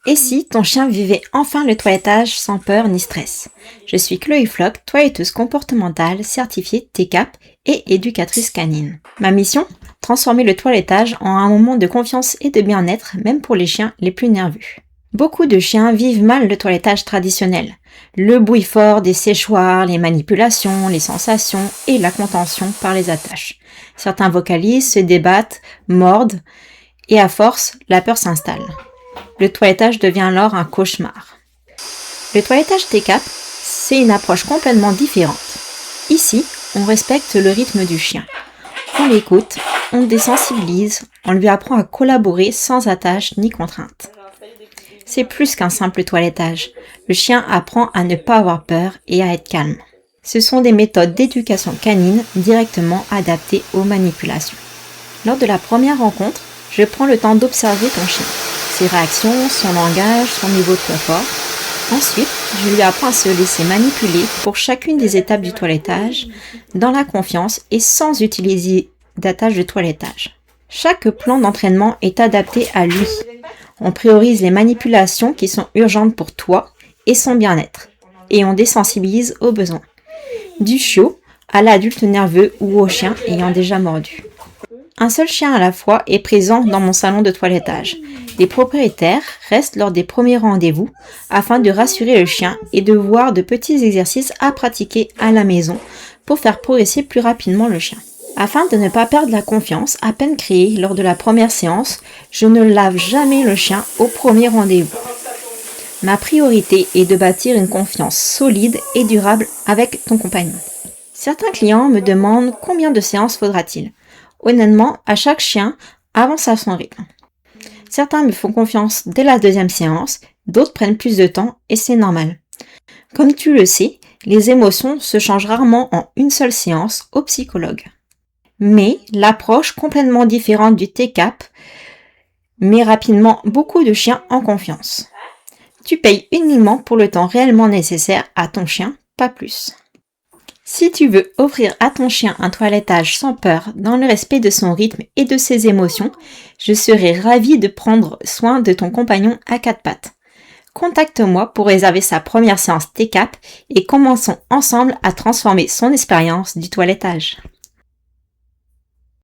Et si ton chien vivait enfin le toilettage sans peur ni stress? Je suis Chloé Flock, toiletteuse comportementale, certifiée TCAP et éducatrice canine. Ma mission? Transformer le toilettage en un moment de confiance et de bien-être, même pour les chiens les plus nerveux. Beaucoup de chiens vivent mal le toilettage traditionnel. Le bruit fort des séchoirs, les manipulations, les sensations et la contention par les attaches. Certains vocalisent, se débattent, mordent et à force, la peur s'installe. Le toilettage devient alors un cauchemar. Le toilettage TCAP, c'est une approche complètement différente. Ici, on respecte le rythme du chien. On l'écoute, on le désensibilise, on lui apprend à collaborer sans attache ni contrainte. C'est plus qu'un simple toilettage. Le chien apprend à ne pas avoir peur et à être calme. Ce sont des méthodes d'éducation canine directement adaptées aux manipulations. Lors de la première rencontre, je prends le temps d'observer ton chien. Ses réactions, son langage, son niveau de confort. Ensuite, je lui apprends à se laisser manipuler pour chacune des étapes du toilettage, dans la confiance et sans utiliser d'attache de toilettage. Chaque plan d'entraînement est adapté à lui. On priorise les manipulations qui sont urgentes pour toi et son bien-être, et on désensibilise aux besoins. Du chiot à l'adulte nerveux ou au chien ayant déjà mordu. Un seul chien à la fois est présent dans mon salon de toilettage. Les propriétaires restent lors des premiers rendez-vous afin de rassurer le chien et de voir de petits exercices à pratiquer à la maison pour faire progresser plus rapidement le chien. Afin de ne pas perdre la confiance à peine créée lors de la première séance, je ne lave jamais le chien au premier rendez-vous. Ma priorité est de bâtir une confiance solide et durable avec ton compagnon. Certains clients me demandent combien de séances faudra-t-il. Honnêtement, à chaque chien avance à son rythme. Certains me font confiance dès la deuxième séance, d'autres prennent plus de temps et c'est normal. Comme tu le sais, les émotions se changent rarement en une seule séance au psychologue. Mais l'approche complètement différente du TCAP met rapidement beaucoup de chiens en confiance. Tu payes uniquement pour le temps réellement nécessaire à ton chien, pas plus. Si tu veux offrir à ton chien un toilettage sans peur, dans le respect de son rythme et de ses émotions, je serai ravie de prendre soin de ton compagnon à quatre pattes. Contacte-moi pour réserver sa première séance TCAP et commençons ensemble à transformer son expérience du toilettage.